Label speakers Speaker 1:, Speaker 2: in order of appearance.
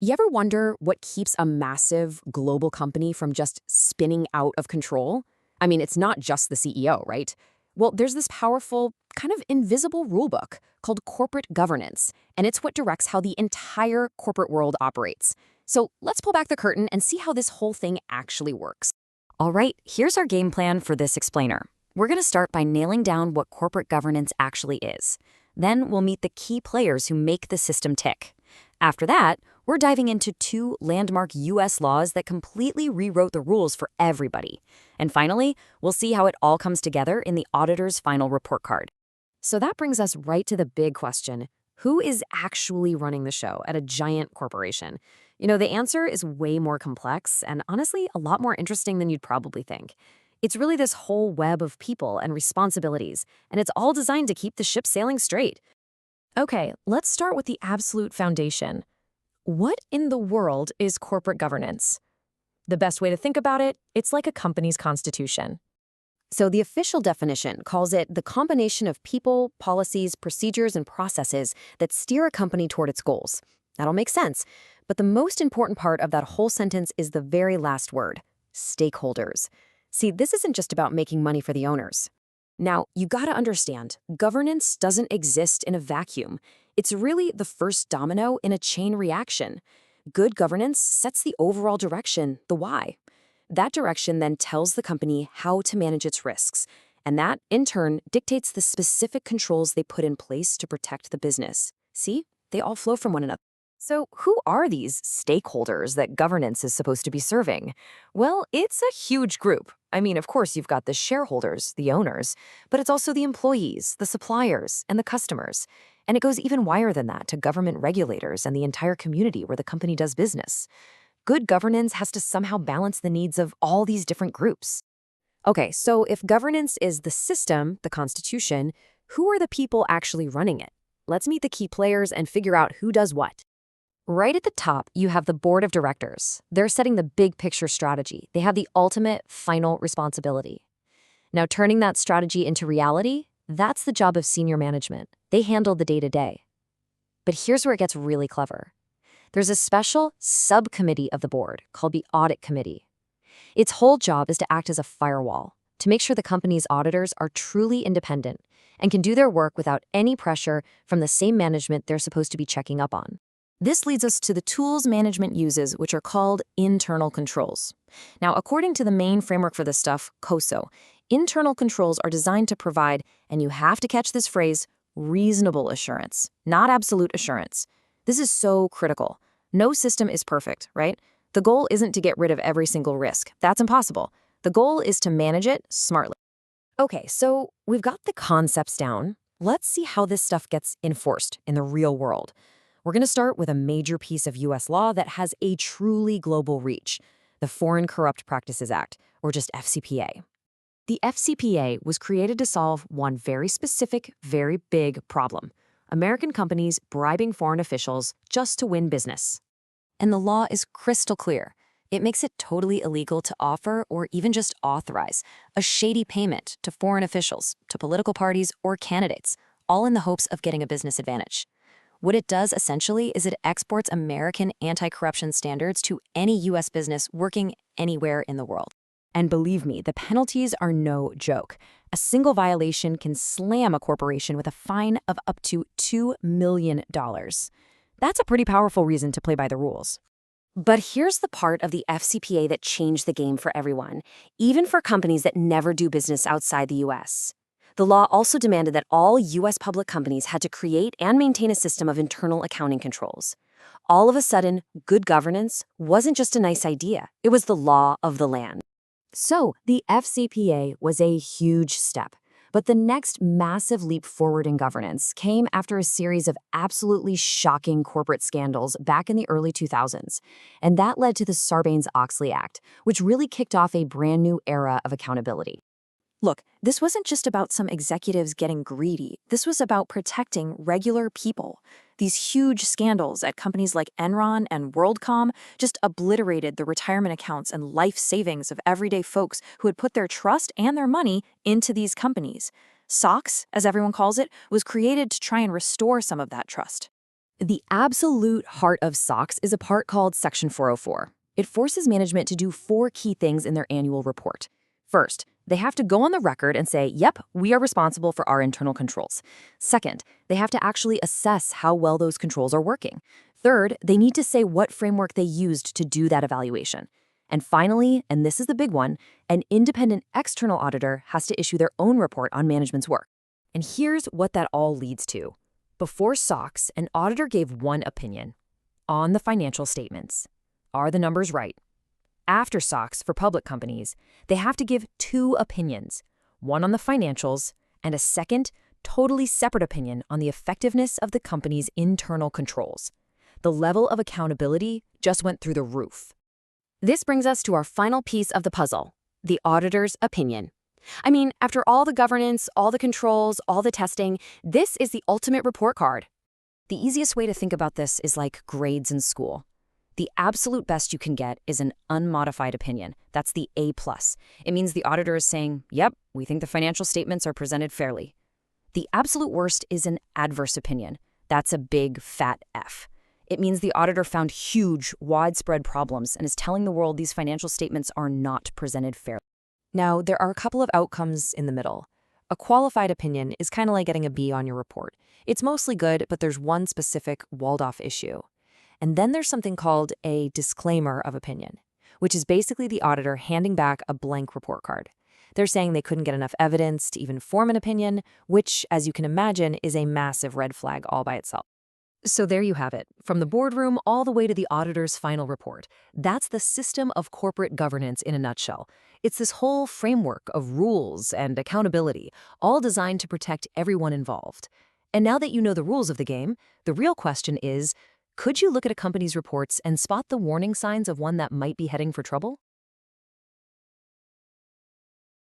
Speaker 1: You ever wonder what keeps a massive global company from just spinning out of control? I mean, it's not just the CEO, right? Well, there's this powerful, kind of invisible rulebook called corporate governance, and it's what directs how the entire corporate world operates. So let's pull back the curtain and see how this whole thing actually works. All right, here's our game plan for this explainer. We're going to start by nailing down what corporate governance actually is. Then we'll meet the key players who make the system tick. After that, we're diving into two landmark U.S. laws that completely rewrote the rules for everybody. And finally, we'll see how it all comes together in the auditor's final report card. So that brings us right to the big question. Who is actually running the show at a giant corporation? The answer is way more complex and honestly a lot more interesting than you'd probably think. It's really this whole web of people and responsibilities, and it's all designed to keep the ship sailing straight. Okay, let's start with the absolute foundation. What in the world is corporate governance? The best way to think about it, it's like a company's constitution. So the official definition calls it the combination of people, policies, procedures, and processes that steer a company toward its goals. That'll make sense. But the most important part of that whole sentence is the very last word, stakeholders. See, this isn't just about making money for the owners. Now, you gotta understand, governance doesn't exist in a vacuum. It's really the first domino in a chain reaction. Good governance sets the overall direction, the why. That direction then tells the company how to manage its risks, and that, in turn, dictates the specific controls they put in place to protect the business. See? They all flow from one another. So who are these stakeholders that governance is supposed to be serving? Well, it's a huge group. I mean, of course, you've got the shareholders, the owners, but it's also the employees, the suppliers, and the customers. And it goes even wider than that to government regulators and the entire community where the company does business. Good governance has to somehow balance the needs of all these different groups. Okay, so if governance is the system, the constitution, who are the people actually running it? Let's meet the key players and figure out who does what. Right at the top, you have the board of directors. They're setting the big picture strategy. They have the ultimate, final responsibility. Now, turning that strategy into reality, that's the job of senior management. They handle the day-to-day. But here's where it gets really clever. There's a special subcommittee of the board called the Audit Committee. Its whole job is to act as a firewall, to make sure the company's auditors are truly independent and can do their work without any pressure from the same management they're supposed to be checking up on. This leads us to the tools management uses, which are called internal controls. Now, according to the main framework for this stuff, COSO, internal controls are designed to provide, and you have to catch this phrase, reasonable assurance, not absolute assurance. This is so critical. No system is perfect, right? The goal isn't to get rid of every single risk. That's impossible. The goal is to manage it smartly. Okay, so we've got the concepts down. Let's see how this stuff gets enforced in the real world. We're going to start with a major piece of U.S. law that has a truly global reach, the Foreign Corrupt Practices Act, or just FCPA. The FCPA was created to solve one very specific, very big problem: American companies bribing foreign officials just to win business. And the law is crystal clear. It makes it totally illegal to offer or even just authorize a shady payment to foreign officials, to political parties, or candidates, all in the hopes of getting a business advantage. What it does essentially is it exports American anti-corruption standards to any U.S. business working anywhere in the world. And believe me, the penalties are no joke. A single violation can slam a corporation with a fine of up to $2 million. That's a pretty powerful reason to play by the rules. But here's the part of the FCPA that changed the game for everyone, even for companies that never do business outside the U.S. The law also demanded that all U.S. public companies had to create and maintain a system of internal accounting controls. All of a sudden, good governance wasn't just a nice idea. It was the law of the land. So the FCPA was a huge step. But the next massive leap forward in governance came after a series of absolutely shocking corporate scandals back in the early 2000s. And that led to the Sarbanes-Oxley Act, which really kicked off a brand new era of accountability. Look, this wasn't just about some executives getting greedy. This was about protecting regular people. These huge scandals at companies like Enron and WorldCom just obliterated the retirement accounts and life savings of everyday folks who had put their trust and their money into these companies. SOX, as everyone calls it, was created to try and restore some of that trust. The absolute heart of SOX is a part called Section 404. It forces management to do 4 key things in their annual report. First, they have to go on the record and say, yep, we are responsible for our internal controls. Second, they have to actually assess how well those controls are working. Third, they need to say what framework they used to do that evaluation. And finally, and this is the big one, an independent external auditor has to issue their own report on management's work. And here's what that all leads to. Before SOX, an auditor gave one opinion on the financial statements. Are the numbers right? After SOX, for public companies, they have to give 2 opinions, one on the financials and a second, totally separate opinion on the effectiveness of the company's internal controls. The level of accountability just went through the roof. This brings us to our final piece of the puzzle, the auditor's opinion. I mean, after all the governance, all the controls, all the testing, this is the ultimate report card. The easiest way to think about this is like grades in school. The absolute best you can get is an unmodified opinion. That's the A+. It means the auditor is saying, yep, we think the financial statements are presented fairly. The absolute worst is an adverse opinion. That's a big, fat F. It means the auditor found huge, widespread problems and is telling the world these financial statements are not presented fairly. Now, there are a couple of outcomes in the middle. A qualified opinion is kind of like getting a B on your report. It's mostly good, but there's one specific walled-off issue. And then there's something called a disclaimer of opinion, which is basically the auditor handing back a blank report card. They're saying they couldn't get enough evidence to even form an opinion, which, as you can imagine, is a massive red flag all by itself. So there you have it, from the boardroom all the way to the auditor's final report. That's the system of corporate governance in a nutshell. It's this whole framework of rules and accountability, all designed to protect everyone involved. And now that you know the rules of the game, the real question is, could you look at a company's reports and spot the warning signs of one that might be heading for trouble?